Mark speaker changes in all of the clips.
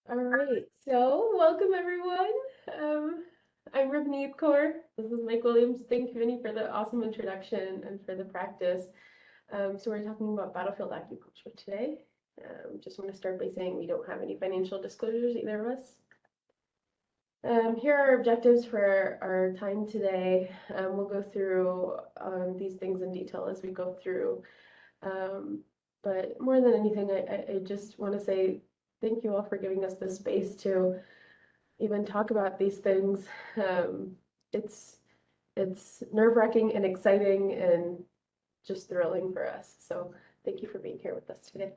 Speaker 1: All right, so welcome everyone. I'm Ravneet Kaur. This is Mike Williams. Thank you, Vinny, for the awesome introduction and for the practice. So we're talking about battlefield acupuncture today. Just want to start by saying we don't have any financial disclosures, either of us. Here are our objectives for our time today. We'll go through these things in detail as we go through. But more than anything, I just want to say thank you all for giving us the space to even talk about these things. It's nerve-wracking and exciting and just thrilling for us. So thank you for being here with us today.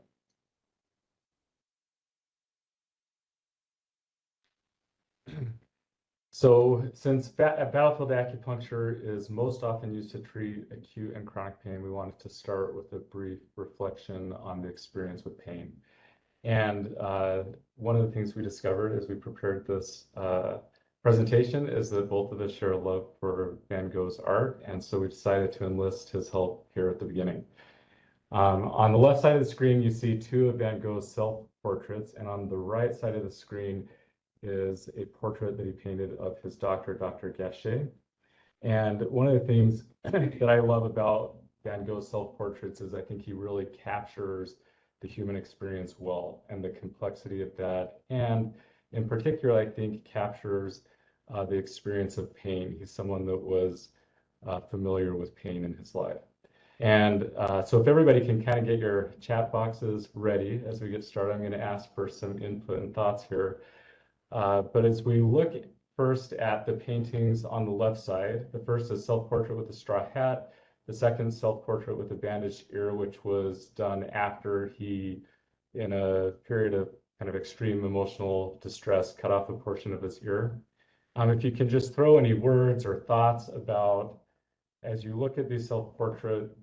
Speaker 2: So since battlefield acupuncture is most often used to treat acute and chronic pain, we wanted to start with a brief reflection on the experience with pain. And one of the things we discovered as we prepared this presentation is that both of us share a love for Van Gogh's art, and so we decided to enlist his help here at the beginning. On the left side of the screen, you see two of Van Gogh's self-portraits, and on the right side of the screen is a portrait that he painted of his doctor, Dr. Gachet. And one of the things that I love about Van Gogh's self-portraits is I think he really captures the human experience well and the complexity of that. And in particular, I think captures the experience of pain. He's someone that was familiar with pain in his life. And so if everybody can kind of get your chat boxes ready as we get started, I'm going to ask for some input and thoughts here. But as we look first at the paintings on the left side, the first is self-portrait with a straw hat. The second self-portrait with a bandaged ear, which was done after he, in a period of kind of extreme emotional distress, cut off a portion of his ear. If you can just throw any words or thoughts about, as you look at these self-portrait,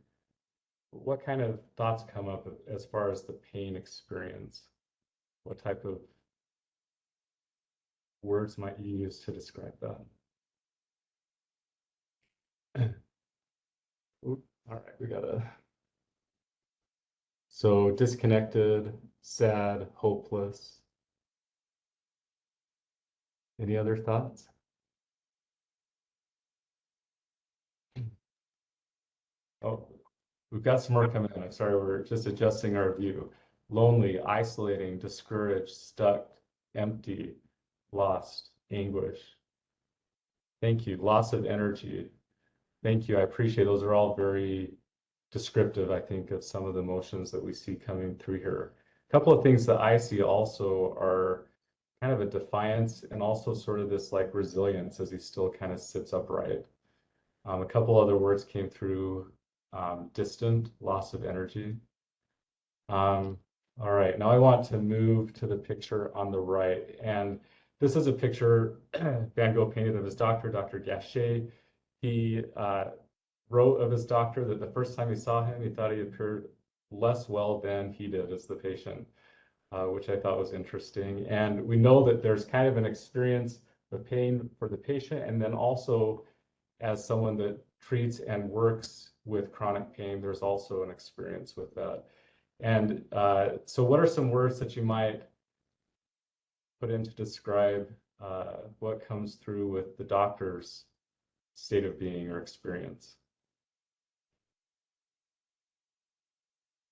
Speaker 2: what kind of thoughts come up as far as the pain experience? What type of words might you use to describe that? All right, we got so disconnected, sad, hopeless. Any other thoughts? Oh, we've got some more coming in. I'm sorry, we're just adjusting our view. Lonely, isolating, discouraged, stuck, empty, lost, anguish. Thank you. Loss of energy. Thank you. I appreciate those are all very descriptive, I think, of some of the emotions that we see coming through here. A couple of things that I see also are kind of a defiance and also sort of this like resilience as he still kind of sits upright. A couple other words came through, distant, loss of energy. All right, now I want to move to the picture on the right. And this is a picture Van Gogh painted of his doctor, Dr. Gachet. He wrote of his doctor that the first time he saw him, he thought he appeared less well than he did as the patient, which I thought was interesting. And we know that there's kind of an experience of pain for the patient, and then also as someone that treats and works with chronic pain, there's also an experience with that. And so what are some words that you might put in to describe what comes through with the doctor's state of being or experience?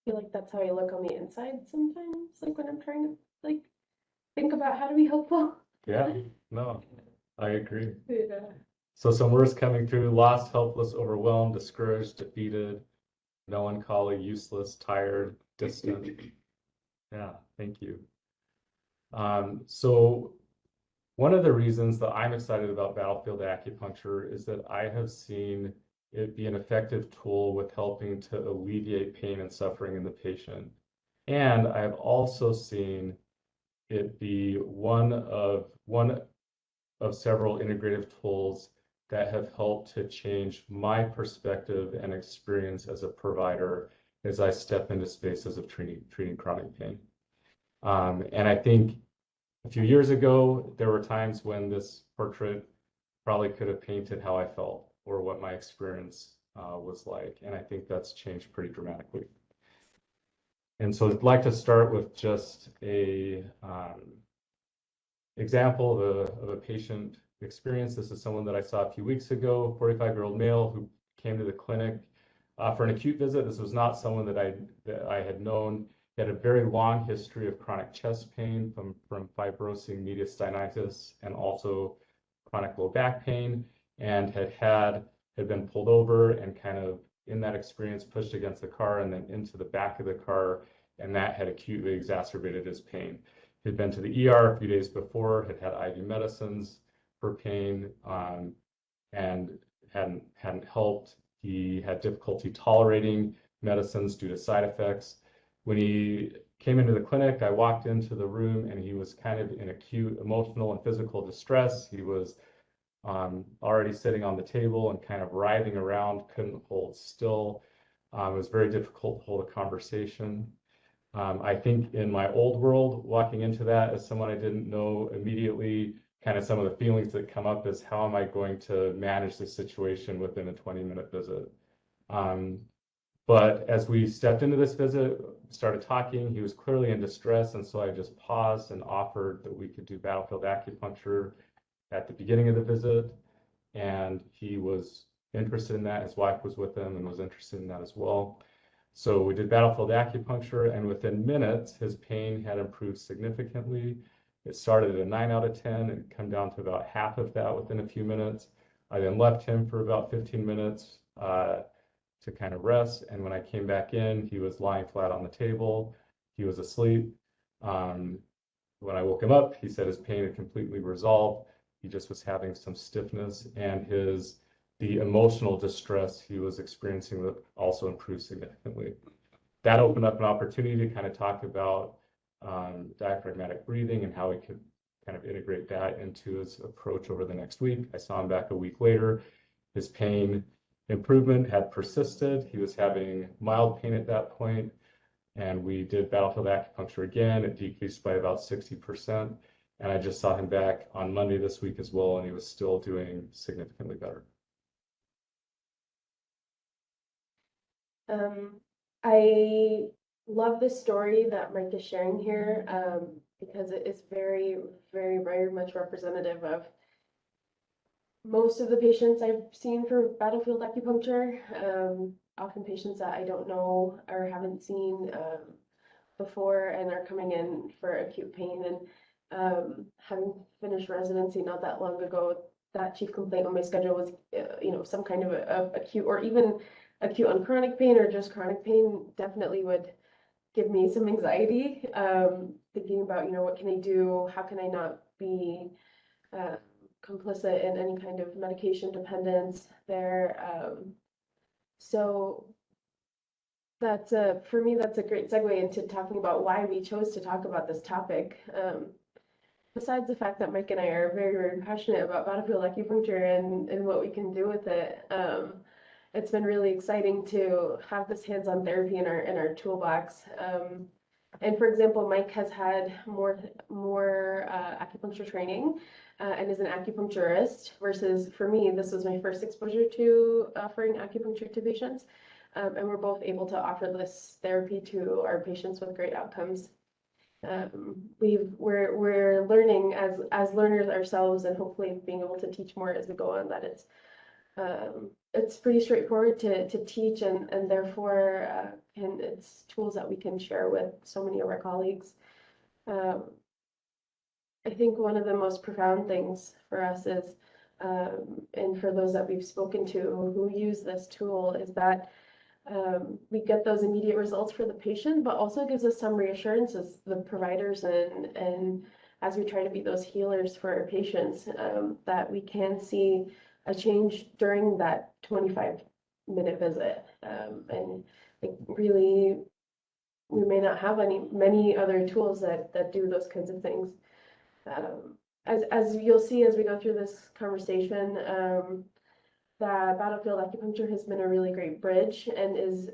Speaker 1: I feel like that's how I look on the inside sometimes, like when I'm trying to like think about how to be hopeful.
Speaker 2: Yeah, no, I agree.
Speaker 1: Yeah.
Speaker 2: So some words coming through: lost, helpless, overwhelmed, discouraged, defeated, melancholy, useless, tired, distant. Yeah, thank you. So one of the reasons that I'm excited about battlefield acupuncture is that I have seen it be an effective tool with helping to alleviate pain and suffering in the patient. And I've also seen it be one of several integrative tools that have helped to change my perspective and experience as a provider as I step into spaces of treating chronic pain. And I think a few years ago, there were times when this portrait probably could have painted how I felt or what my experience was like. And I think that's changed pretty dramatically. And so I'd like to start with just a example of a patient experience. This is someone that I saw a few weeks ago, 45-year-old male who came to the clinic for an acute visit. This was not someone that I had known. He had a very long history of chronic chest pain from fibrosing mediastinitis and also chronic low back pain, and had been pulled over and kind of in that experience pushed against the car and then into the back of the car, and that had acutely exacerbated his pain. He'd been to the ER a few days before, had IV medicines for pain, and hadn't helped. He had difficulty tolerating medicines due to side effects. When he came into the clinic, I walked into the room and he was kind of in acute emotional and physical distress. He was already sitting on the table and kind of writhing around, couldn't hold still. It was very difficult to hold a conversation. I think in my old world, walking into that as someone I didn't know immediately, kind of some of the feelings that come up is how am I going to manage this situation within a 20-minute visit? But as we stepped into this visit, started talking, he was clearly in distress, and so I just paused and offered that we could do battlefield acupuncture at the beginning of the visit, and he was interested in that. His wife was with him and was interested in that as well. So we did battlefield acupuncture, and within minutes, his pain had improved significantly. It started at a 9 out of 10 and come down to about half of that within a few minutes. I then left him for about 15 minutes to kind of rest. And when I came back in, he was lying flat on the table. He was asleep. When I woke him up, he said his pain had completely resolved. He just was having some stiffness, and the emotional distress he was experiencing also improved significantly. That opened up an opportunity to kind of talk about diaphragmatic breathing and how we could kind of integrate that into his approach over the next week. I saw him back a week later. His pain improvement had persisted. He was having mild pain at that point, and we did battlefield acupuncture again. It decreased by about 60%, and I just saw him back on Monday this week as well, and he was still doing significantly better.
Speaker 1: I love the story that Mike is sharing here because it is very, very, very much representative of most of the patients I've seen for battlefield acupuncture. Often patients that I don't know or haven't seen before and are coming in for acute pain. And having finished residency not that long ago, that chief complaint on my schedule was, some kind of acute or even acute on chronic pain or just chronic pain definitely would give me some anxiety, thinking about, what can I do? How can I not be complicit in any kind of medication dependence there? So that's for me, that's a great segue into talking about why we chose to talk about this topic. Besides the fact that Mike and I are very, very passionate about battlefield acupuncture and what we can do with it, it's been really exciting to have this hands-on therapy in our toolbox. And for example, Mike has had more acupuncture training and is an acupuncturist, versus for me, this was my first exposure to offering acupuncture to patients. And we're both able to offer this therapy to our patients with great outcomes. We're learning as learners ourselves, and hopefully being able to teach more as we go on, that it's pretty straightforward to teach, and therefore it's tools that we can share with so many of our colleagues. I think one of the most profound things for us is, and for those that we've spoken to who use this tool, is that we get those immediate results for the patient, but also gives us some reassurance as the providers and as we try to be those healers for our patients, that we can see a change during that 25-minute visit. And like, really, we may not have many other tools that do those kinds of things. As you'll see as we go through this conversation, that battlefield acupuncture has been a really great bridge, and is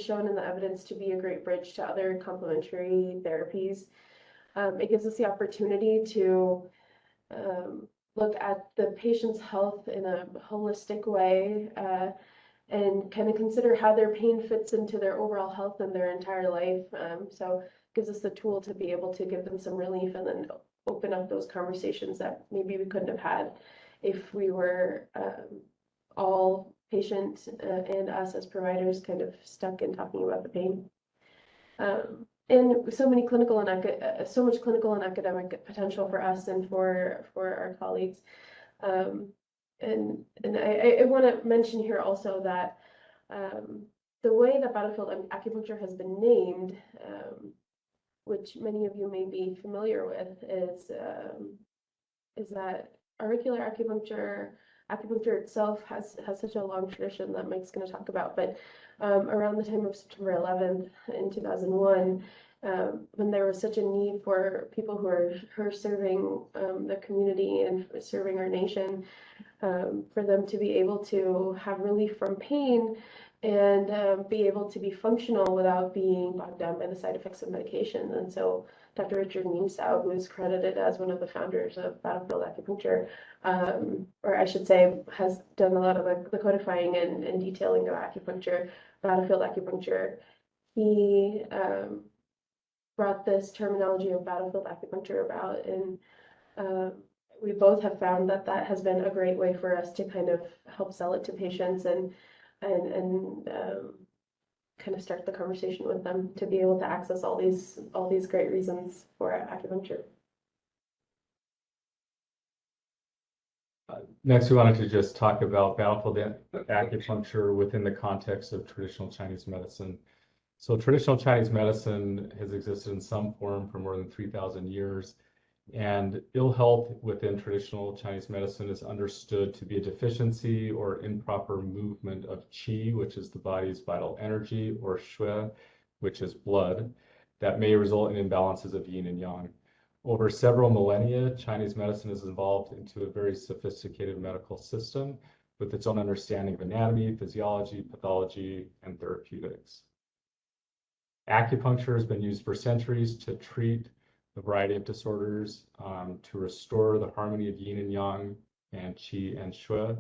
Speaker 1: shown in the evidence to be a great bridge to other complementary therapies. It gives us the opportunity to look at the patient's health in a holistic way, and kind of consider how their pain fits into their overall health and their entire life. So gives us the tool to be able to give them some relief and then open up those conversations that maybe we couldn't have had if we were all patient and us as providers kind of stuck in talking about the pain. And so much clinical and academic potential for us and for our colleagues. And I want to mention here also that the way that battlefield acupuncture has been named, which many of you may be familiar with, is that auricular acupuncture itself has such a long tradition that Mike's going to talk about. But around the time of September 11th in 2001, when there was such a need for people who are serving the community and serving our nation, for them to be able to have relief from pain and be able to be functional without being bogged down by the side effects of medication. And so Dr. Richard Niemsau, who is credited as one of the founders of battlefield acupuncture, or I should say, has done a lot of the codifying and detailing of acupuncture, battlefield acupuncture. He brought this terminology of battlefield acupuncture about, and we both have found that that has been a great way for us to kind of help sell it to patients and kind of start the conversation with them to be able to access all these great reasons for acupuncture.
Speaker 2: Next, we wanted to just talk about battlefield acupuncture within the context of traditional Chinese medicine. So traditional Chinese medicine has existed in some form for more than 3,000 years. And ill health within traditional Chinese medicine is understood to be a deficiency or improper movement of qi, which is the body's vital energy, or shui, which is blood, that may result in imbalances of yin and yang. Over several millennia, Chinese medicine has evolved into a very sophisticated medical system with its own understanding of anatomy, physiology, pathology, and therapeutics. Acupuncture has been used for centuries to treat a variety of disorders, to restore the harmony of yin and yang and qi and shui.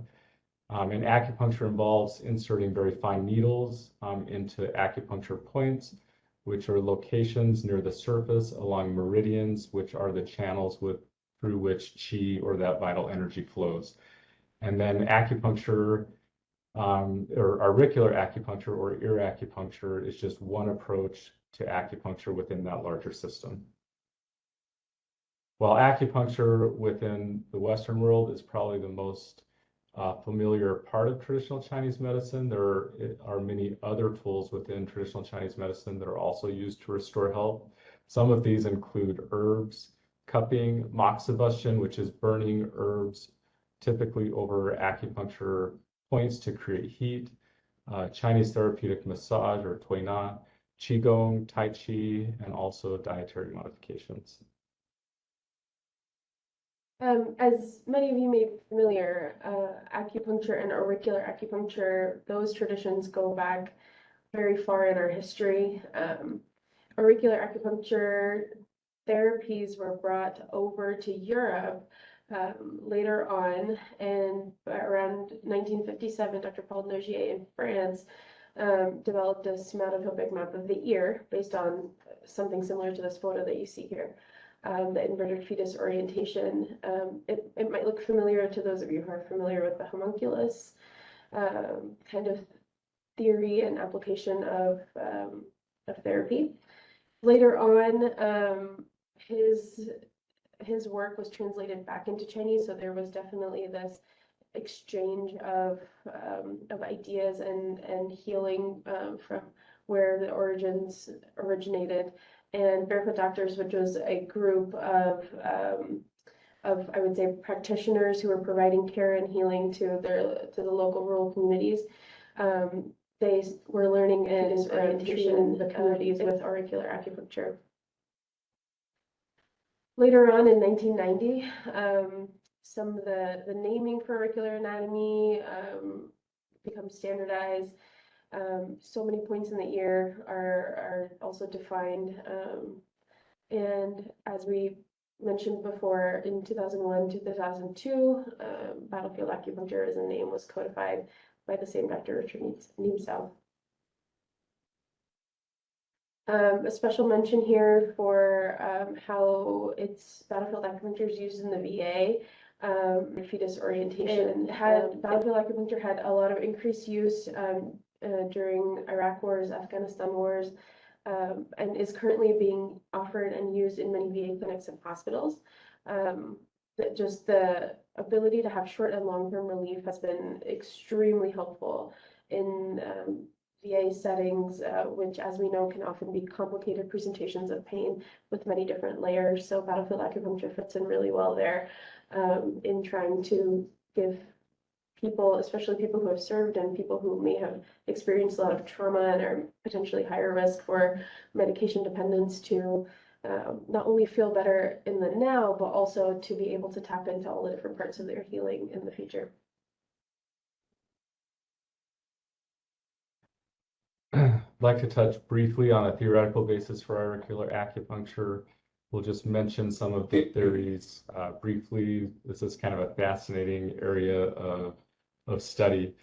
Speaker 2: And acupuncture involves inserting very fine needles into acupuncture points, which are locations near the surface along meridians, which are the channels through which qi or that vital energy flows. And then acupuncture, or auricular acupuncture or ear acupuncture, is just one approach to acupuncture within that larger system. While acupuncture within the Western world is probably the most familiar part of traditional Chinese medicine, there are many other tools within traditional Chinese medicine that are also used to restore health. Some of these include herbs, cupping, moxibustion, which is burning herbs typically over acupuncture points to create heat, Chinese therapeutic massage or tuina, qigong, tai chi, and also dietary modifications.
Speaker 1: As many of you may be familiar, acupuncture and auricular acupuncture, those traditions go back very far in our history. Auricular acupuncture therapies were brought over to Europe later on, and around 1957, Dr. Paul Nogier in France developed a somatotopic map of the ear based on something similar to this photo that you see here. The inverted fetus orientation. It might look familiar to those of you who are familiar with the homunculus kind of theory and application of therapy. Later on, his work was translated back into Chinese, so there was definitely this exchange of ideas and healing from where the origins originated. And Barefoot Doctors, which was a group of I would say practitioners who were providing care and healing to the local rural communities, they were learning and orientation the communities with auricular acupuncture. Later on in 1990, some of the naming for auricular anatomy becomes standardized. So many points in the ear are also defined. And as we mentioned before, in 2001 to 2002, battlefield acupuncture as a name was codified by the same Dr. Richard Niemsau. A special mention here for how battlefield acupuncture is used in the VA. Fetus orientation battlefield acupuncture had a lot of increased use during Iraq wars, Afghanistan wars, and is currently being offered and used in many VA clinics and hospitals. Just the ability to have short and long-term relief has been extremely helpful in VA settings, which, as we know, can often be complicated presentations of pain with many different layers. So battlefield acupuncture fits in really well there in trying to give people, especially people who have served and people who may have experienced a lot of trauma and are potentially higher risk for medication dependence, to not only feel better in the now, but also to be able to tap into all the different parts of their healing in the future.
Speaker 2: I'd like to touch briefly on a theoretical basis for auricular acupuncture. We'll just mention some of the theories briefly. This is kind of a fascinating area of study.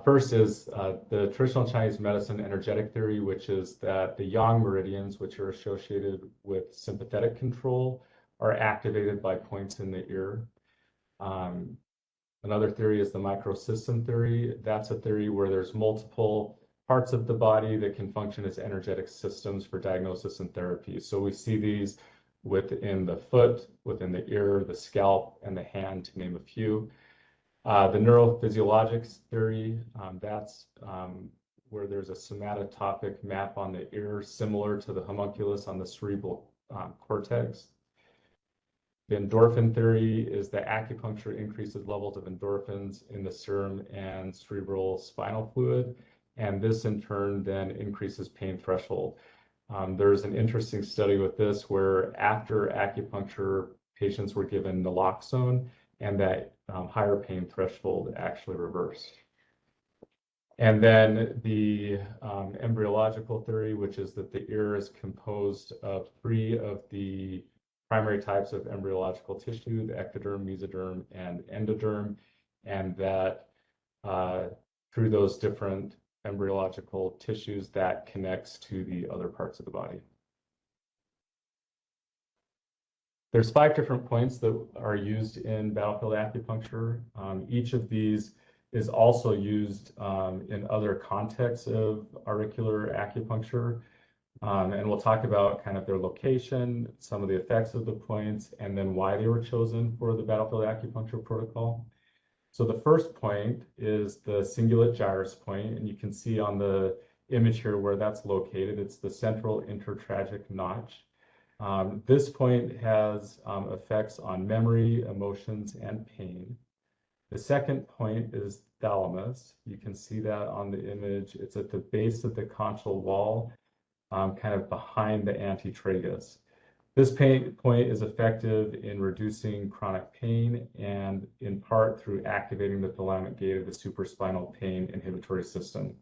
Speaker 2: First is the traditional Chinese medicine energetic theory, which is that the yang meridians, which are associated with sympathetic control, are activated by points in the ear. Another theory is the microsystem theory. That's a theory where there's multiple parts of the body that can function as energetic systems for diagnosis and therapy. So we see these within the foot, within the ear, the scalp, and the hand, to name a few. The neurophysiologics theory, that's where there's a somatotopic map on the ear, similar to the homunculus on the cerebral cortex. The endorphin theory is that acupuncture increases levels of endorphins in the serum and cerebral spinal fluid, and this in turn then increases pain threshold. There's an interesting study with this where after acupuncture, patients were given naloxone, and that higher pain threshold actually reversed. And then the embryological theory, which is that the ear is composed of 3 of the primary types of embryological tissue, the ectoderm, mesoderm, and endoderm, and that through those different embryological tissues, that connects to the other parts of the body. There's 5 different points that are used in battlefield acupuncture. Each of these is also used in other contexts of auricular acupuncture. And we'll talk about kind of their location, some of the effects of the points, and then why they were chosen for the battlefield acupuncture protocol. So the first point is the cingulate gyrus point, and you can see on the image here where that's located. It's the central intertragic notch. This point has effects on memory, emotions, and pain. The second point is thalamus. You can see that on the image. It's at the base of the conchal wall, kind of behind the antitragus. This point is effective in reducing chronic pain and in part through activating the thalamic gate of the supraspinal pain inhibitory system.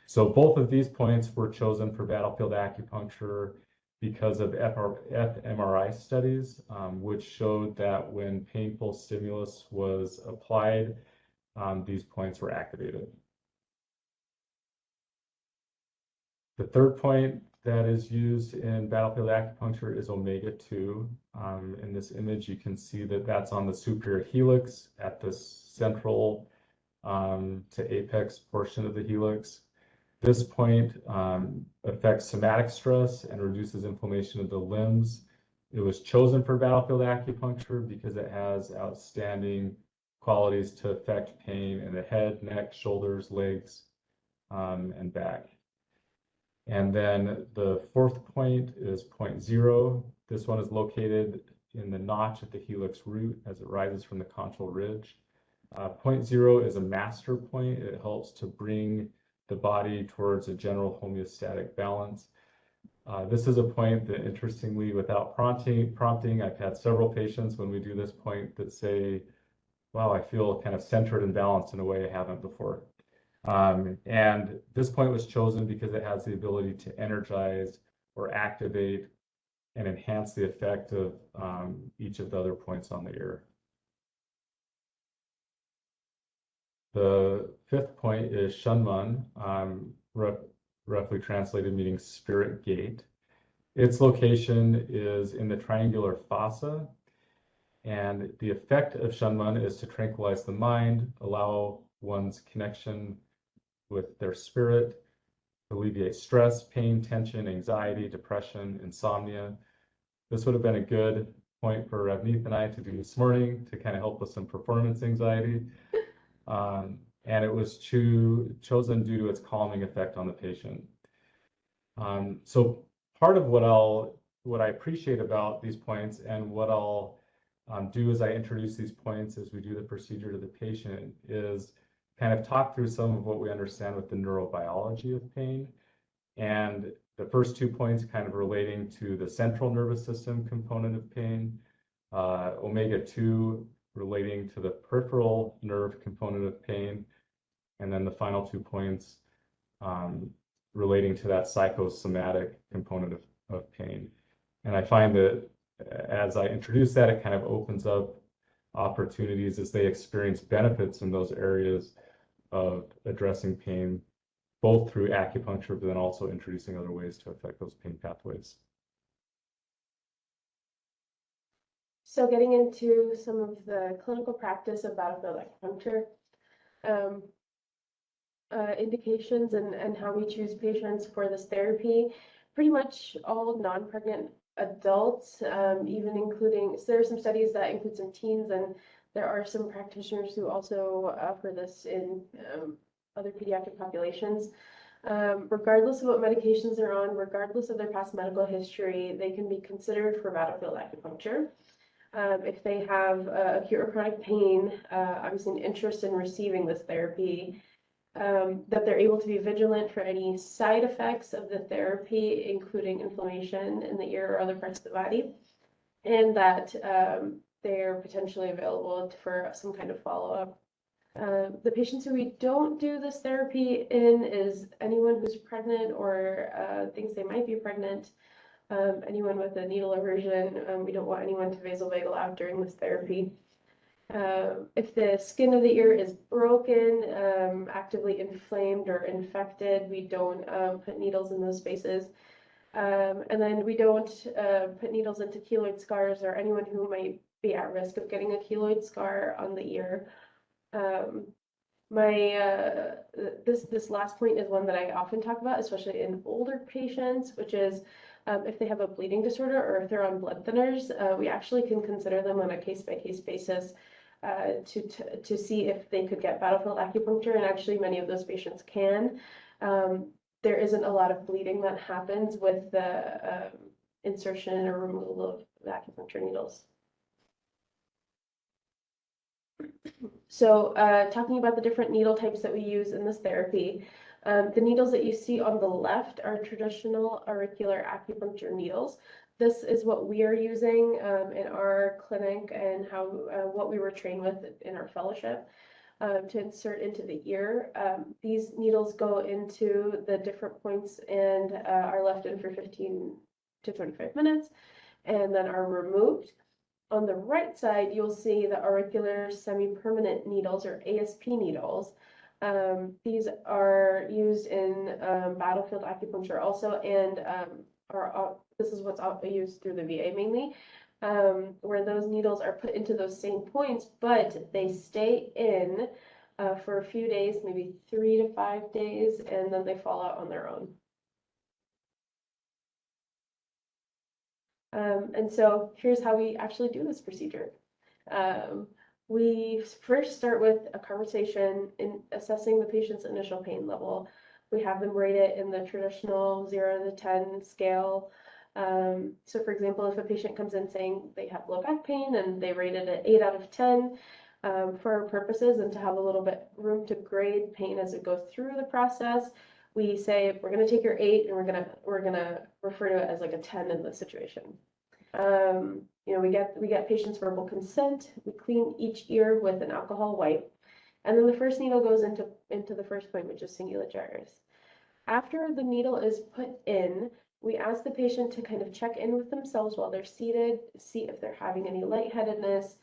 Speaker 2: So both of these points were chosen for battlefield acupuncture because of fMRI studies, which showed that when painful stimulus was applied, these points were activated. The third point that is used in battlefield acupuncture is omega-2. In this image, you can see that that's on the superior helix at the central to apex portion of the helix. This point affects somatic stress and reduces inflammation of the limbs. It was chosen for battlefield acupuncture because it has outstanding qualities to affect pain in the head, neck, shoulders, legs, and back. And then the fourth point is point 0. This one is located in the notch at the helix root as it rises from the conchal ridge. Point 0 is a master point. It helps to bring the body towards a general homeostatic balance. This is a point that, interestingly, without prompting, I've had several patients when we do this point that say, wow, I feel kind of centered and balanced in a way I haven't before. And this point was chosen because it has the ability to energize or activate and enhance the effect of each of the other points on the ear. The fifth point is Shunman, roughly translated meaning spirit gate. Its location is in the triangular fossa, and the effect of Shanman is to tranquilize the mind, allow one's connection with their spirit, alleviate stress, pain, tension, anxiety, depression, insomnia. This would have been a good point for Ravneet and I to do this morning to kind of help with some performance anxiety. And it was chosen due to its calming effect on the patient. So part of what I appreciate about these points and what I'll do as I introduce these points as we do the procedure to the patient is kind of talk through some of what we understand with the neurobiology of pain. And the first 2 points kind of relating to the central nervous system component of pain, omega-2 relating to the peripheral nerve component of pain, and then the final 2 points relating to that psychosomatic component of pain. And I find that as I introduce that, it kind of opens up opportunities as they experience benefits in those areas of addressing pain, both through acupuncture, but then also introducing other ways to affect those pain pathways.
Speaker 1: So getting into some of the clinical practice of battlefield acupuncture, indications and how we choose patients for this therapy, pretty much all non-pregnant adults, even including, so there are some studies that include some teens, and there are some practitioners who also offer this in other pediatric populations. Regardless of what medications they're on, regardless of their past medical history, they can be considered for battlefield acupuncture. If they have acute or chronic pain, obviously an interest in receiving this therapy, that they're able to be vigilant for any side effects of the therapy, including inflammation in the ear or other parts of the body, and that they're potentially available for some kind of follow-up. The patients who we don't do this therapy in is anyone who's pregnant or thinks they might be pregnant, anyone with a needle aversion. We don't want anyone to vasovagal out during this therapy. If the skin of the ear is broken, actively inflamed or infected, we don't put needles in those spaces. And then we don't put needles into keloid scars or anyone who might be at risk of getting a keloid scar on the ear. This last point is one that I often talk about, especially in older patients, which is if they have a bleeding disorder or if they're on blood thinners, we actually can consider them on a case-by-case basis to see if they could get battlefield acupuncture, and actually many of those patients can. There isn't a lot of bleeding that happens with the insertion or removal of the acupuncture needles. So talking about the different needle types that we use in this therapy, the needles that you see on the left are traditional auricular acupuncture needles. This is what we are using in our clinic and what we were trained with in our fellowship to insert into the ear. These needles go into the different points and are left in for 15 to 25 minutes and then are removed. On the right side, you'll see the auricular semi-permanent needles, or ASP needles. These are used in battlefield acupuncture also, and this is what's used through the VA mainly, where those needles are put into those same points, but they stay in for a few days, maybe 3 to 5 days, and then they fall out on their own. And so here's how we actually do this procedure. We first start with a conversation in assessing the patient's initial pain level. We have them rate it in the traditional 0 to 10 scale. So for example, if a patient comes in saying they have low back pain and they rate it at 8 out of 10, for our purposes and to have a little bit room to grade pain as it goes through the process, we say we're going to take your 8 and we're gonna refer to it as like a 10 in this situation. You know, we get patients' verbal consent. We clean each ear with an alcohol wipe, and then the first needle goes into the first point, which is cingulate gyrus. After the needle is put in, we ask the patient to kind of check in with themselves while they're seated, see if they're having any lightheadedness,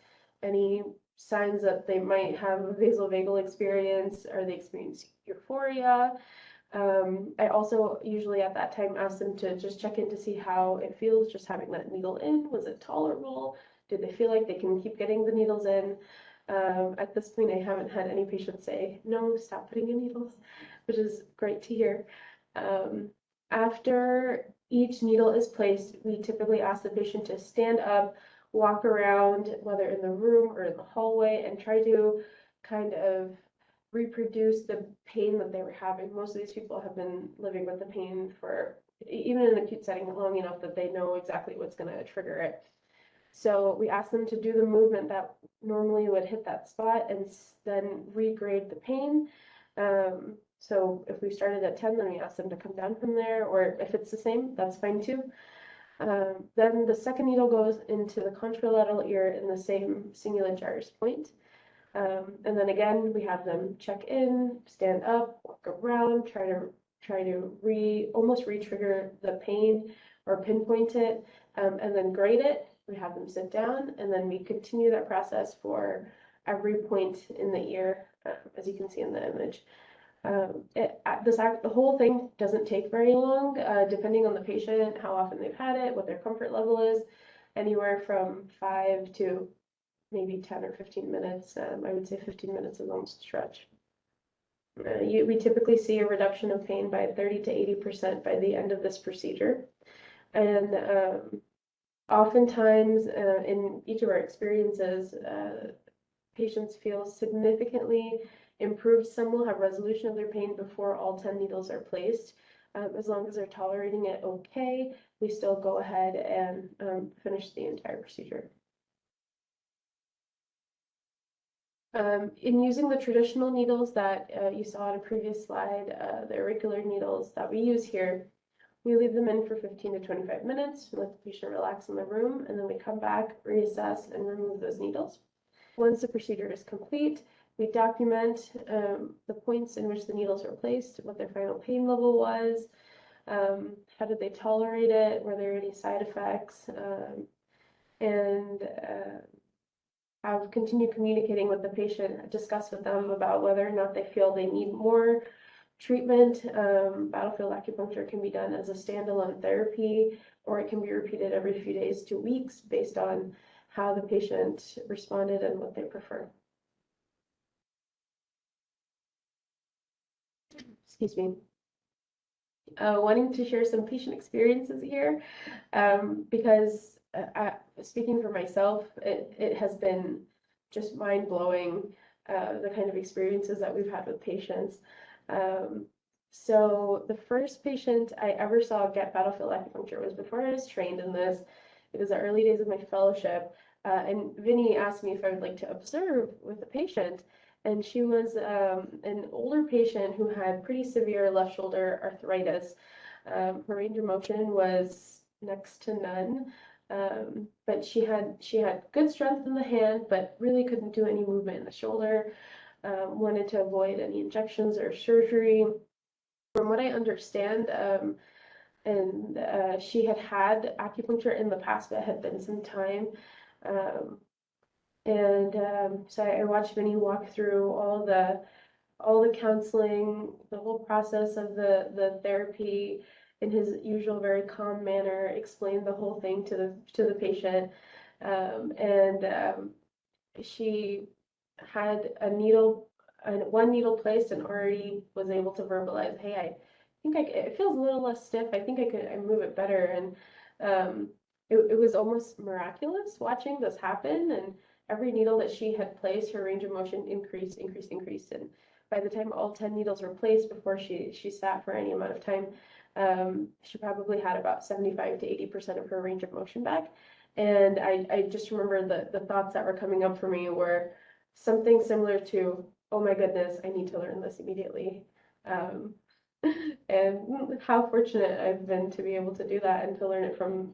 Speaker 1: any signs that they might have a vasovagal experience, or they experience euphoria. I also usually at that time ask them to just check in to see how it feels just having that needle in. Was it tolerable? Did they feel like they can keep getting the needles in? At this point, I haven't had any patients say, no, stop putting in needles, which is great to hear. After each needle is placed, we typically ask the patient to stand up, walk around, whether in the room or in the hallway, and try to kind of reproduce the pain that they were having. Most of these people have been living with the pain for, even in an acute setting, long enough that they know exactly what's going to trigger it. So we ask them to do the movement that normally would hit that spot and then regrade the pain. So if we started at 10, then we ask them to come down from there, or if it's the same, that's fine too. Then the second needle goes into the contralateral ear in the same cingulate gyrus point. And then again, we have them check in, stand up, walk around, try to almost re-trigger the pain or pinpoint it, and then grade it. We have them sit down, and then we continue that process for every point in the ear, as you can see in the image. The whole thing doesn't take very long, depending on the patient, how often they've had it, what their comfort level is, anywhere from 5 to maybe 10 or 15 minutes. I would say 15 minutes is almost a stretch. We typically see a reduction of pain by 30 to 80% by the end of this procedure. And oftentimes, in each of our experiences, patients feel significantly improved. Some will have resolution of their pain before all 10 needles are placed. As long as they're tolerating it okay, we still go ahead and finish the entire procedure. In using the traditional needles that you saw on a previous slide, the auricular needles that we use here, we leave them in for 15 to 25 minutes, let the patient relax in the room, and then we come back, reassess, and remove those needles. Once the procedure is complete, we document the points in which the needles were placed, what their final pain level was, how did they tolerate it, were there any side effects, and have continued communicating with the patient, discuss with them about whether or not they feel they need more treatment. Battlefield acupuncture can be done as a standalone therapy, or it can be repeated every few days to weeks based on how the patient responded and what they prefer. Excuse me. Wanting to share some patient experiences here, because speaking for myself, it has been just mind-blowing, the kind of experiences that we've had with patients. So the first patient I ever saw get battlefield acupuncture was before I was trained in this. It was the early days of my fellowship, and Vinny asked me if I would like to observe with the patient. And she was an older patient who had pretty severe left shoulder arthritis. Her range of motion was next to none, but she had good strength in the hand, but really couldn't do any movement in the shoulder. Wanted to avoid any injections or surgery. From what I understand, and she had had acupuncture in the past, but it had been some time. So I watched Vinny walk through all the counseling, the whole process of the therapy in his usual very calm manner, explain the whole thing to the patient. She had one needle placed and already was able to verbalize, hey, I think it feels a little less stiff. I think I move it better. And it was almost miraculous watching this happen. And every needle that she had placed, her range of motion increased. And by the time all 10 needles were placed before she sat for any amount of time, she probably had about 75 to 80% of her range of motion back. And I just remember the thoughts that were coming up for me were something similar to, oh my goodness, I need to learn this immediately. And how fortunate I've been to be able to do that and to learn it from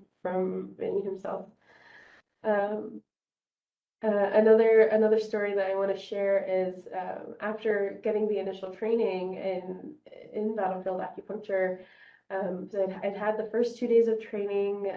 Speaker 1: Vinny himself. Another story that I want to share is after getting the initial training in battlefield acupuncture, so I'd had the first 2 days of training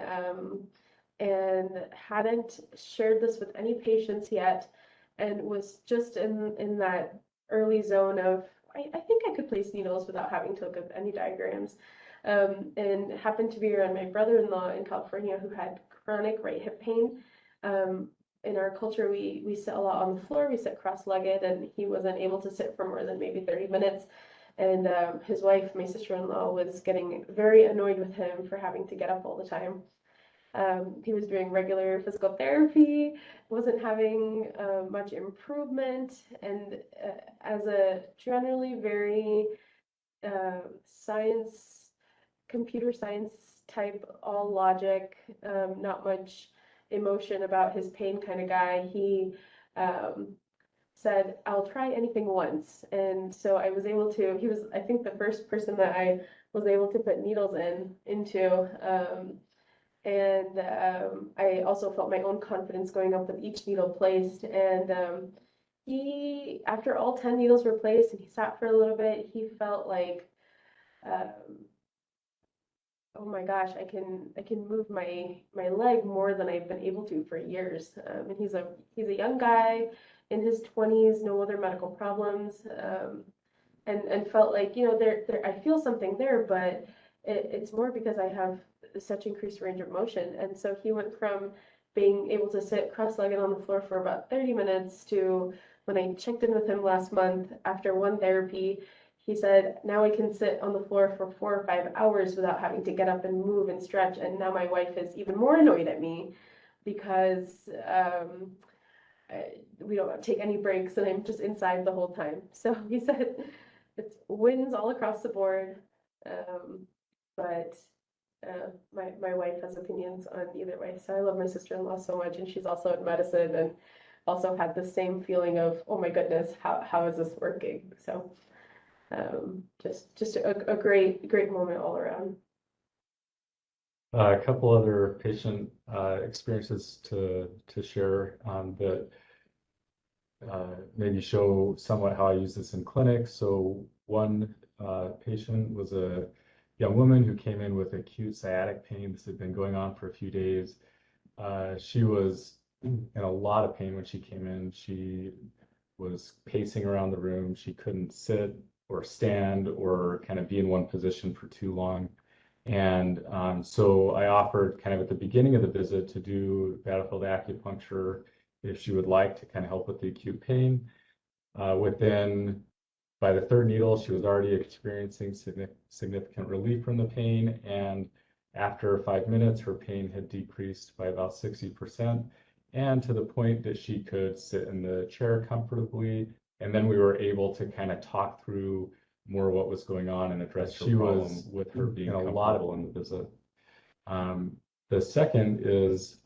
Speaker 1: and hadn't shared this with any patients yet, and was just in that early zone of I think I could place needles without having to look at any diagrams. And happened to be around my brother-in-law in California who had chronic right hip pain. In our culture, we sit a lot on the floor, we sit cross-legged, and he wasn't able to sit for more than maybe 30 minutes. And his wife, my sister-in-law, was getting very annoyed with him for having to get up all the time. He was doing regular physical therapy, wasn't having much improvement, and as a generally very science, computer science type, all logic, not much emotion about his pain kind of guy, he said, I'll try anything once. And so I was able to, he was, I think, the first person that I was able to put needles into. I also felt my own confidence going up with each needle placed. And he, after all 10 needles were placed and he sat for a little bit, he felt like, oh my gosh, I can move my leg more than I've been able to for years. And he's a young guy in his 20s, no other medical problems, and felt like, you know, I feel something there, but it's more because I have such increased range of motion. And so he went from being able to sit cross-legged on the floor for about 30 minutes to, when I checked in with him last month after one therapy, he said, now I can sit on the floor for 4 or 5 hours without having to get up and move and stretch. And now my wife is even more annoyed at me because we don't take any breaks and I'm just inside the whole time. So he said it's wins all across the board. But my wife has opinions on either way. So I love my sister-in-law so much, and she's also in medicine and also had the same feeling of, oh my goodness, how is this working? So just a great moment all around.
Speaker 2: A couple other patient experiences to share that maybe show somewhat how I use this in clinic. So one patient was a young woman who came in with acute sciatic pain. This had been going on for a few days. She was in a lot of pain when she came in. She was pacing around the room. She couldn't sit or stand or kind of be in one position for too long. And so I offered kind of at the beginning of the visit to do battlefield acupuncture if she would like to kind of help with the acute pain. By the third needle, she was already experiencing significant relief from the pain. And after 5 minutes, her pain had decreased by about 60%, and to the point that she could sit in the chair comfortably. And then we were able to kind of talk through more what was going on and address her problem with her being comfortable in the visit. The second is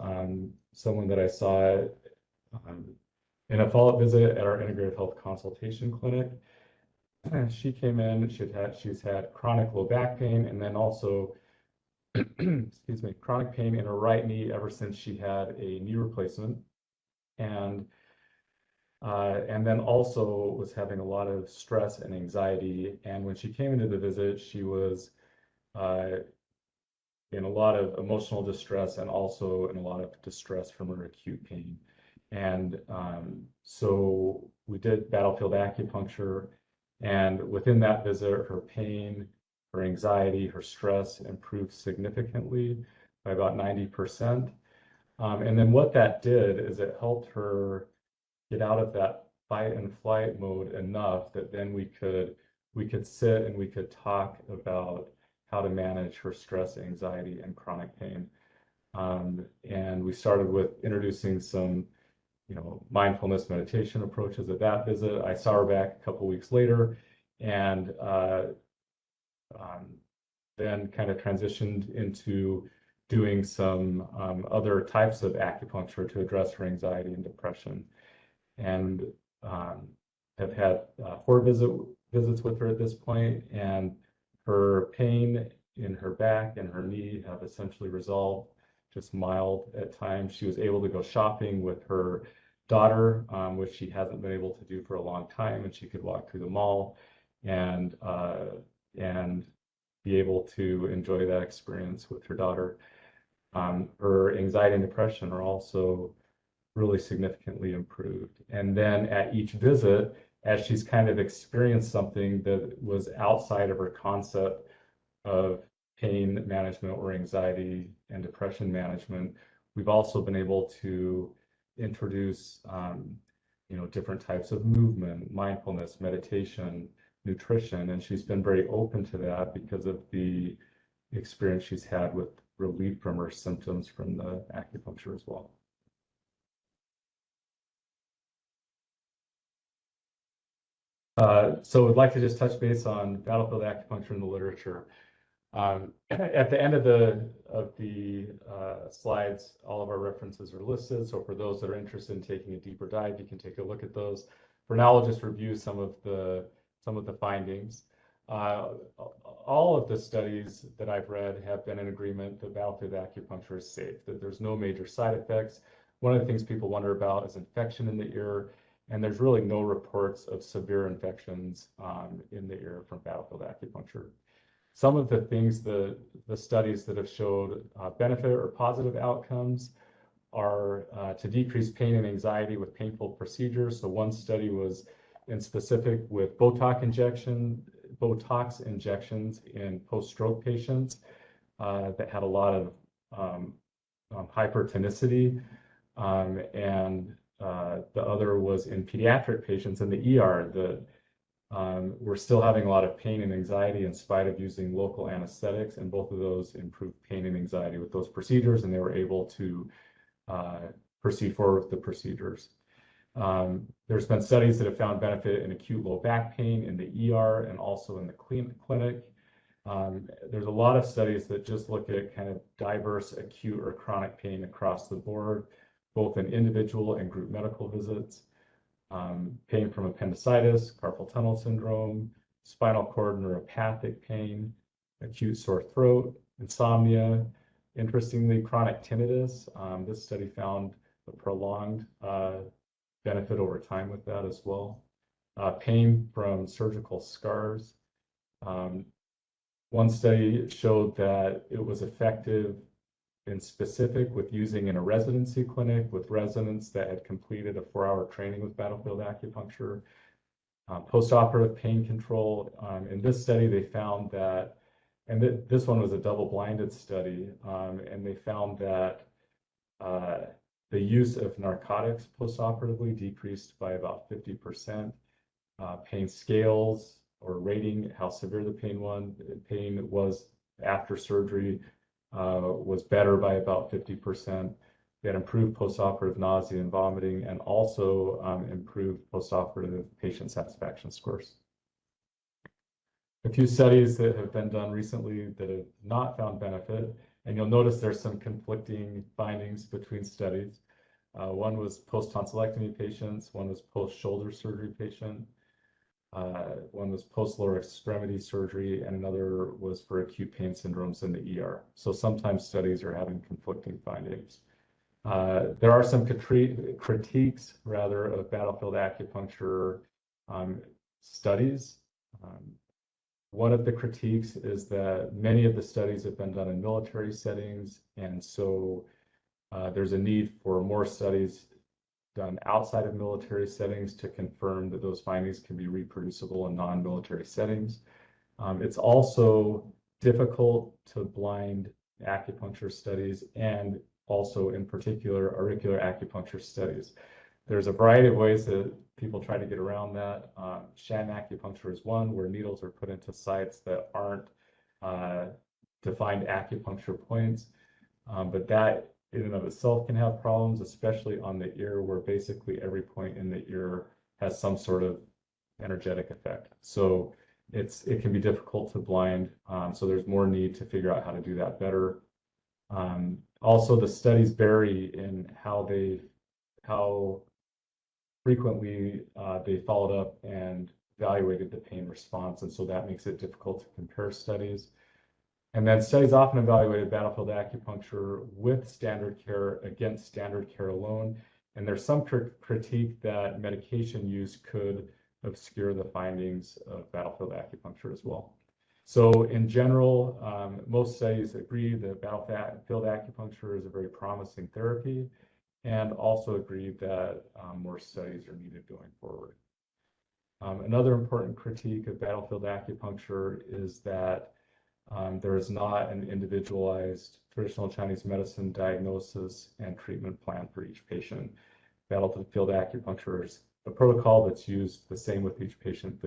Speaker 2: someone that I saw in a follow-up visit at our integrative health consultation clinic. She came in, she's had chronic low back pain, and then also, excuse me, chronic pain in her right knee ever since she had a knee replacement. And then also was having a lot of stress and anxiety. And when she came into the visit, she was in a lot of emotional distress and also in a lot of distress from her acute pain. And so we did battlefield acupuncture. And within that visit, her pain, her anxiety, her stress improved significantly by about 90%. And then what that did is it helped her get out of that fight and flight mode enough that then we could sit and we could talk about how to manage her stress, anxiety, and chronic pain. And we started with introducing some mindfulness meditation approaches at that visit. I saw her back a couple weeks later, and then kind of transitioned into doing some other types of acupuncture to address her anxiety and depression. And have had 4 visits with her at this point, and her pain in her back and her knee have essentially resolved, just mild at times. She was able to go shopping with her daughter, which she hasn't been able to do for a long time, and she could walk through the mall and be able to enjoy that experience with her daughter. Her anxiety and depression are also really significantly improved. And then at each visit, as she's kind of experienced something that was outside of her concept of pain management or anxiety and depression management. We've also been able to introduce, different types of movement, mindfulness, meditation, nutrition, and she's been very open to that because of the experience she's had with relief from her symptoms from the acupuncture as well. So I'd like to just touch base on battlefield acupuncture in the literature. At the end of the slides, all of our references are listed. So for those that are interested in taking a deeper dive, you can take a look at those. For now, I'll just review some of the findings. All of the studies that I've read have been in agreement that battlefield acupuncture is safe, that there's no major side effects. One of the things people wonder about is infection in the ear, and there's really no reports of severe infections in the ear from battlefield acupuncture. Some of the things, the studies that have showed benefit or positive outcomes are to decrease pain and anxiety with painful procedures. So one study was in specific with Botox injections in post-stroke patients that had a lot of hypertonicity, and the other was in pediatric patients in the ER that were still having a lot of pain and anxiety in spite of using local anesthetics, and both of those improved pain and anxiety with those procedures, and they were able to proceed forward with the procedures. There's been studies that have found benefit in acute low back pain in the ER and also in the clinic. There's a lot of studies that just look at kind of diverse acute or chronic pain across the board, both in individual and group medical visits. Pain from appendicitis, carpal tunnel syndrome, spinal cord neuropathic pain, acute sore throat, insomnia. Interestingly, chronic tinnitus. This study found a prolonged benefit over time with that as well. Pain from surgical scars. One study showed that it was effective in specific with using in a residency clinic with residents that had completed a 4-hour training with battlefield acupuncture. Postoperative pain control. In this study, they found that, and this one was a double-blinded study, and they found that the use of narcotics postoperatively decreased by about 50%. Pain scales or rating how severe the pain was after surgery was better by about 50%. They had improved postoperative nausea and vomiting, and also improved postoperative patient satisfaction scores. A few studies that have been done recently that have not found benefit, and you'll notice there's some conflicting findings between studies. One was post-tonsillectomy patients, one was post-shoulder surgery patient, one was post-lower extremity surgery, and another was for acute pain syndromes in the ER. So sometimes studies are having conflicting findings. There are some critiques, rather, of battlefield acupuncture studies. One of the critiques is that many of the studies have been done in military settings, and so there's a need for more studies done outside of military settings to confirm that those findings can be reproducible in non-military settings. It's also difficult to blind acupuncture studies, and also in particular auricular acupuncture studies. There's a variety of ways that people try to get around that. Sham acupuncture is one, where needles are put into sites that aren't defined acupuncture points, but that in and of itself can have problems, especially on the ear, where basically every point in the ear has some sort of energetic effect. So it can be difficult to blind. So there's more need to figure out how to do that better. Also, the studies vary in how frequently they followed up and evaluated the pain response, and so that makes it difficult to compare studies. And then studies often evaluated battlefield acupuncture with standard care against standard care alone, and there's some critique that medication use could obscure the findings of battlefield acupuncture as well. So in general, most studies agree that battlefield acupuncture is a very promising therapy, and also agree that more studies are needed going forward. Another important critique of battlefield acupuncture is that there is not an individualized traditional Chinese medicine diagnosis and treatment plan for each patient. Battlefield acupuncture is a protocol that's used the same with each patient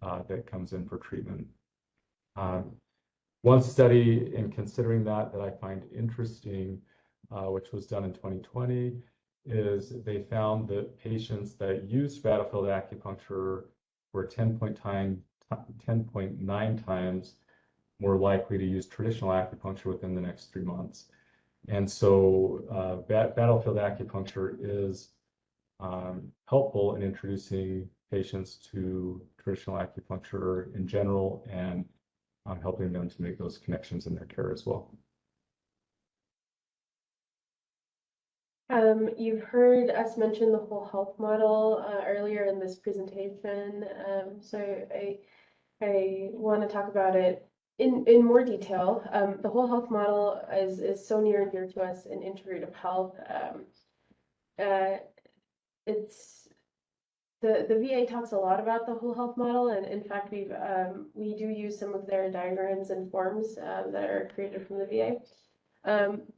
Speaker 2: that comes in for treatment. One study in considering that I find interesting, which was done in 2020, is they found that patients that used battlefield acupuncture were 10.9 times more likely to use traditional acupuncture within the next 3 months. And so battlefield acupuncture is helpful in introducing patients to traditional acupuncture in general and helping them to make those connections in their care as well.
Speaker 1: You've heard us mention the whole health model earlier in this presentation, so I want to talk about it in more detail. The whole health model is so near and dear to us in integrative health. It's the VA talks a lot about the whole health model, and in fact we do use some of their diagrams and forms that are created from the VA.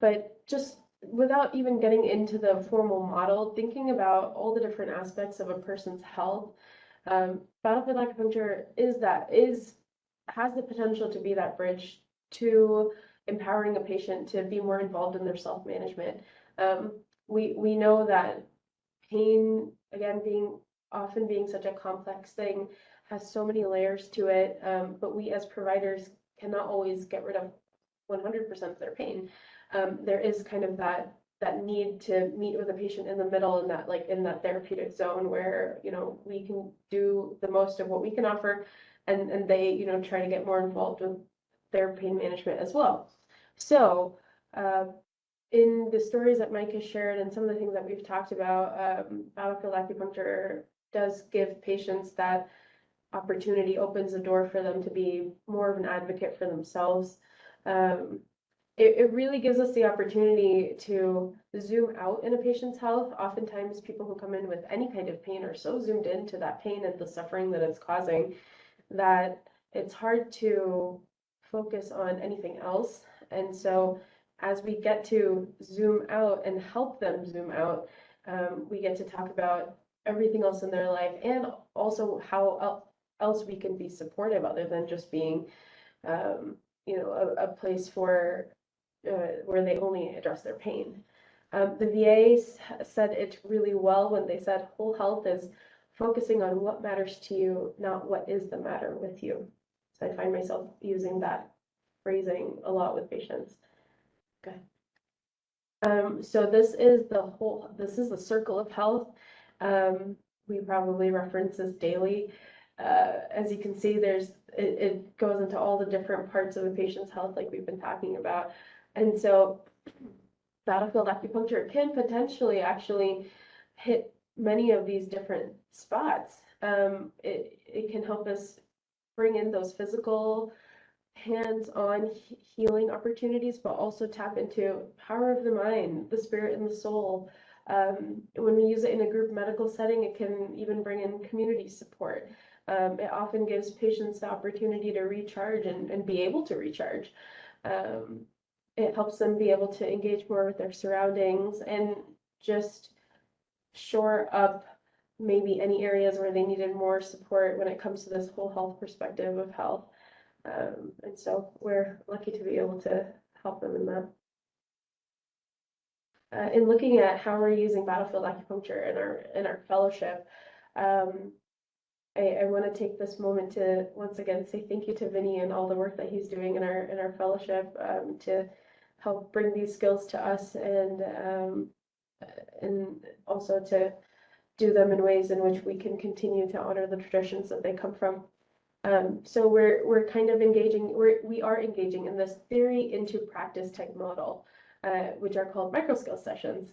Speaker 1: But just without even getting into the formal model, thinking about all the different aspects of a person's health, battlefield acupuncture has the potential to be that bridge to empowering a patient to be more involved in their self-management. We know that pain, again, often being such a complex thing, has so many layers to it, but we as providers cannot always get rid of 100% of their pain. There is kind of that need to meet with a patient in the middle, in that therapeutic zone where, you know, we can do the most of what we can offer, and they, you know, try to get more involved with their pain management as well. So in the stories that Mike has shared and some of the things that we've talked about, battlefield acupuncture does give patients that opportunity, opens the door for them to be more of an advocate for themselves. It really gives us the opportunity to zoom out in a patient's health. Oftentimes people who come in with any kind of pain are so zoomed into that pain and the suffering that it's causing that it's hard to focus on anything else. And so as we get to zoom out and help them zoom out, we get to talk about everything else in their life, and also how else we can be supportive other than just being, you know, a place for where they only address their pain. The VA said it really well when they said whole health is focusing on what matters to you, not what is the matter with you. So I find myself using that phrasing a lot with patients. Okay. So this is the circle of health. We probably reference this daily. As you can see, it goes into all the different parts of a patient's health, like we've been talking about. And so battlefield acupuncture can potentially actually hit many of these different spots. It can help us bring in those physical, hands-on healing opportunities, but also tap into power of the mind, the spirit, and the soul. When we use it in a group medical setting, it can even bring in community support. It often gives patients the opportunity to recharge and be able to recharge. It helps them be able to engage more with their surroundings and just shore up maybe any areas where they needed more support when it comes to this whole health perspective of health. And so we're lucky to be able to help them in that. In looking at how we're using battlefield acupuncture in our fellowship, I want to take this moment to once again say thank you to Vinny and all the work that he's doing in our fellowship to help bring these skills to us, and also to do them in ways in which we can continue to honor the traditions that they come from. So we're kind of we are engaging in this theory into practice type model, which are called micro skill sessions.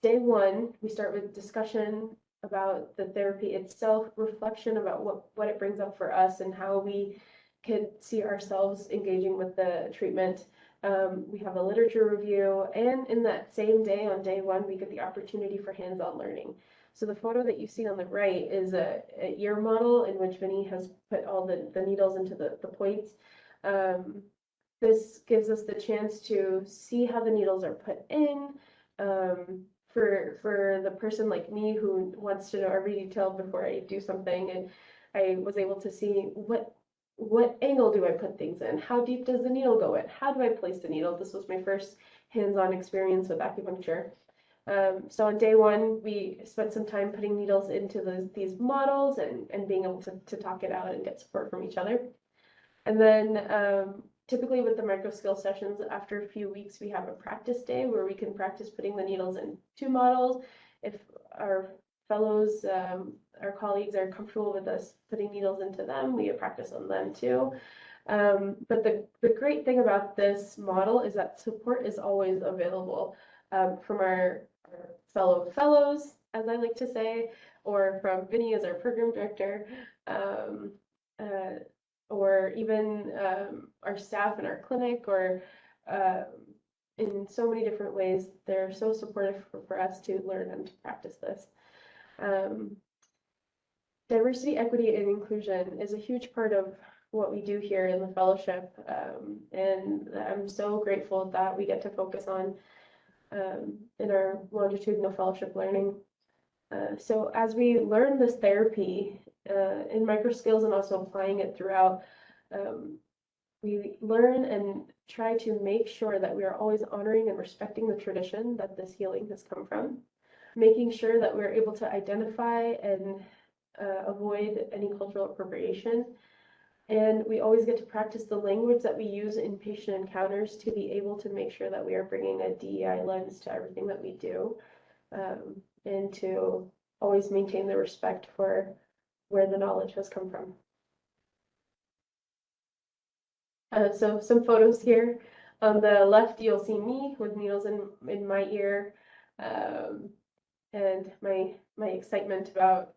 Speaker 1: Day one, we start with discussion about the therapy itself, reflection about what it brings up for us and how we can see ourselves engaging with the treatment. We have a literature review, and in that same day, on day one, we get the opportunity for hands-on learning. So the photo that you see on the right is a ear model in which Vinny has put all the needles into the points. This gives us the chance to see how the needles are put in. For the person like me who wants to know every detail before I do something, and I was able to see what angle do I put things in? How deep does the needle go in? How do I place the needle? This was my first hands-on experience with acupuncture. So on day one, we spent some time putting needles into these models and being able to talk it out and get support from each other. And then typically with the micro skill sessions, after a few weeks, we have a practice day where we can practice putting the needles in 2 models. If our fellows, our colleagues are comfortable with us putting needles into them, we practice on them too. But the great thing about this model is that support is always available from our fellows, as I like to say, or from Vinny as our program director, or even our staff in our clinic, or in so many different ways. They're so supportive for us to learn and to practice this. Diversity, equity, and inclusion is a huge part of what we do here in the fellowship, and I'm so grateful that we get to focus on in our longitudinal fellowship learning. So as we learn this therapy in micro skills and also applying it throughout, we learn and try to make sure that we are always honoring and respecting the tradition that this healing has come from, making sure that we're able to identify and avoid any cultural appropriation. And we always get to practice the language that we use in patient encounters to be able to make sure that we are bringing a DEI lens to everything that we do, and to always maintain the respect for where the knowledge has come from. So some photos here. On the left, you'll see me with needles in my ear, and my excitement about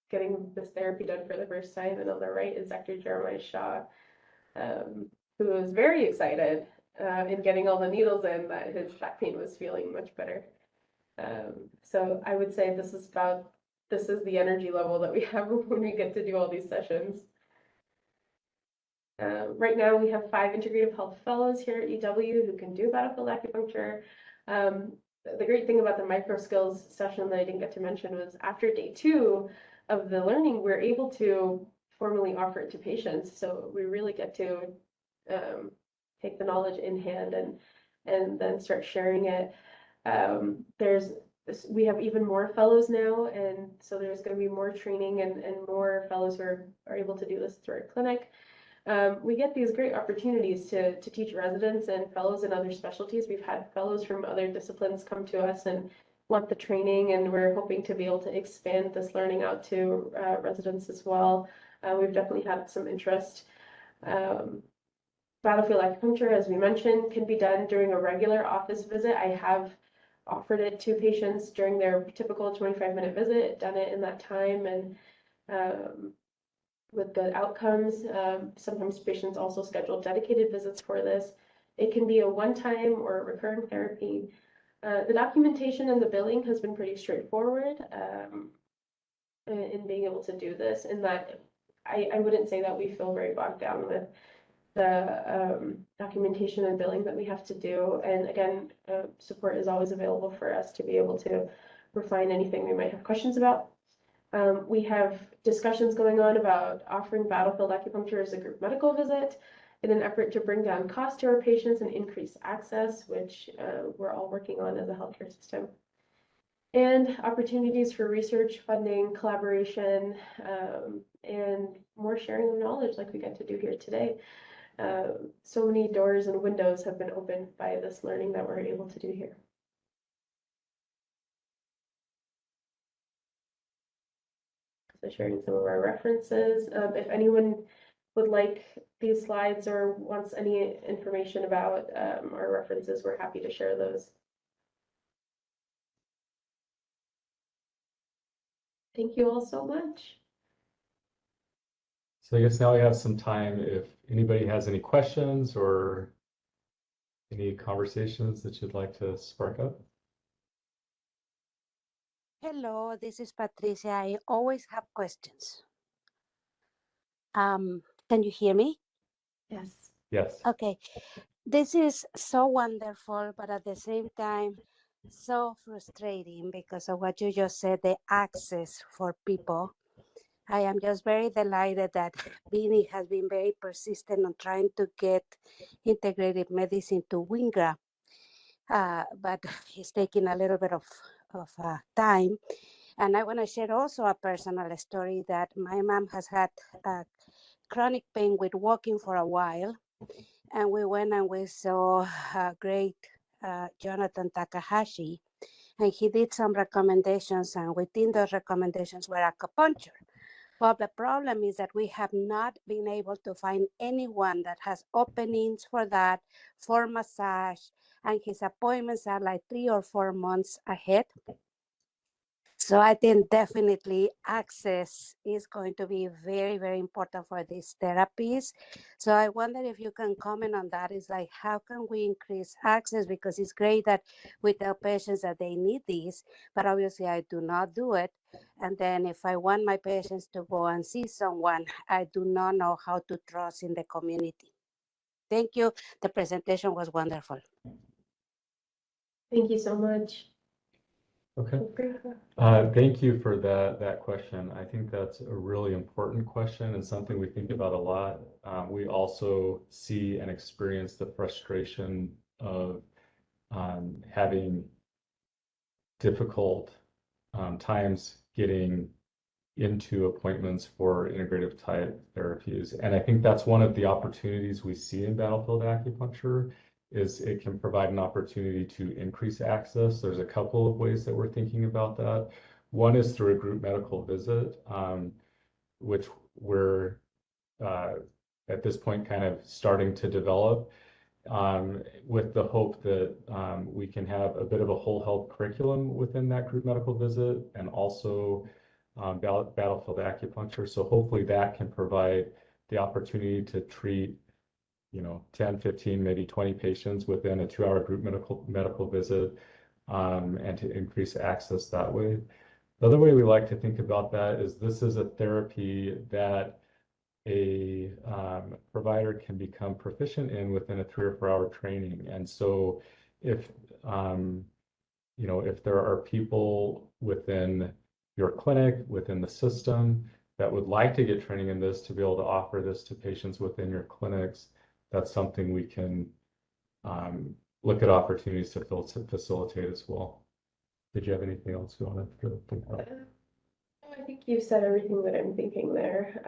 Speaker 1: getting this therapy done for the first time. And on the right is Dr. Jeremiah Shaw, who was very excited in getting all the needles in, that his back pain was feeling much better. So I would say this is the energy level that we have when we get to do all these sessions. Right now we have 5 integrative health fellows here at UW who can do battlefield acupuncture. The great thing about the micro skills session that I didn't get to mention was after day 2 of the learning, we're able to formally offer it to patients. So we really get to take the knowledge in hand and then start sharing it. We have even more fellows now, and so there's going to be more training and more fellows who are able to do this through our clinic. We get these great opportunities to teach residents and fellows in other specialties. We've had fellows from other disciplines come to us and want the training, and we're hoping to be able to expand this learning out to residents as well. We've definitely had some interest. Battlefield acupuncture, as we mentioned, can be done during a regular office visit. I have offered it to patients during their typical 25-minute visit, done it in that time, and with good outcomes. Sometimes patients also schedule dedicated visits for this. It can be a one-time or recurring therapy. The documentation and the billing has been pretty straightforward in being able to do this, in that I wouldn't say that we feel very bogged down with the documentation and billing that we have to do. And again, support is always available for us to be able to refine anything we might have questions about. We have discussions going on about offering battlefield acupuncture as a group medical visit in an effort to bring down cost to our patients and increase access, which we're all working on as a healthcare system. And opportunities for research, funding, collaboration, and more sharing of knowledge like we get to do here today. So many doors and windows have been opened by this learning that we're able to do here. So sharing some of our references. If anyone would like these slides or wants any information about our references, we're happy to share those. Thank you all so much.
Speaker 2: So I guess now we have some time if anybody has any questions or Any conversations that you'd like to spark up?
Speaker 3: Hello, this is Patricia. I always have questions. Can you hear me?
Speaker 1: Yes.
Speaker 2: Yes.
Speaker 3: Okay. This is so wonderful, but at the same time, so frustrating because of what you just said, the access for people. I am just very delighted that Bini has been very persistent on trying to get integrative medicine to Wingra, but it's taking a little bit of time. And I want to share also a personal story that my mom has had chronic pain with walking for a while. And we went and we saw great Jonathan Takahashi, and he did some recommendations, and within those recommendations were acupuncture. Well, the problem is that we have not been able to find anyone that has openings for that, for massage, and his appointments are like 3 or 4 months ahead. So I think definitely access is going to be very, very important for these therapies. So I wonder if you can comment on that. It's like, how can we increase access? Because it's great that we tell patients that they need these, but obviously I do not do it. And then if I want my patients to go and see someone, I do not know how to trust in the community. Thank you. The presentation was wonderful.
Speaker 1: Thank you so much.
Speaker 2: Okay. Thank you for that question. I think that's a really important question and something we think about a lot. We also see and experience the frustration of having difficult times getting into appointments for integrative type therapies. And I think that's one of the opportunities we see in battlefield acupuncture is it can provide an opportunity to increase access. There's a couple of ways that we're thinking about that. One is through a group medical visit, which we're at this point kind of starting to develop with the hope that we can have a bit of a whole health curriculum within that group medical visit and also battlefield acupuncture. So hopefully that can provide the opportunity to treat 10, 15, maybe 20 patients within a 2-hour group medical visit and to increase access that way. The other way we like to think about that is this is a therapy that a provider can become proficient in within a 3 or 4 hour training. And so if if there are people within your clinic, within the system that would like to get training in this to be able to offer this to patients within your clinics, that's something we can look at opportunities to facilitate as well. Did you have anything else you wanted to think about?
Speaker 1: I think you said everything that I'm thinking there.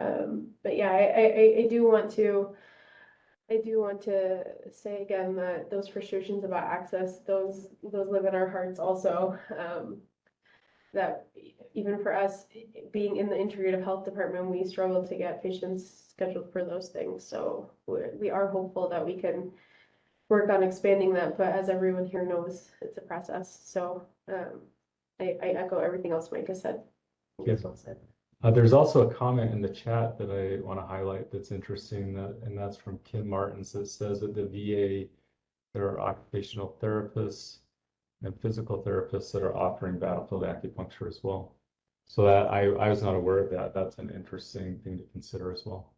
Speaker 1: But yeah, I do want to say again that those frustrations about access, those live in our hearts also. That even for us being in the integrative health department, we struggle to get patients scheduled for those things. So we are hopeful that we can work on expanding that, but as everyone here knows, it's a process. So I echo everything else Mike has said.
Speaker 2: Yes. Well said. There's also a comment in the chat that I want to highlight that's interesting, and that's from Kim Martins that says that the VA, there are occupational therapists and physical therapists that are offering battlefield acupuncture as well. So that I was not aware of that. That's an interesting thing to consider as well.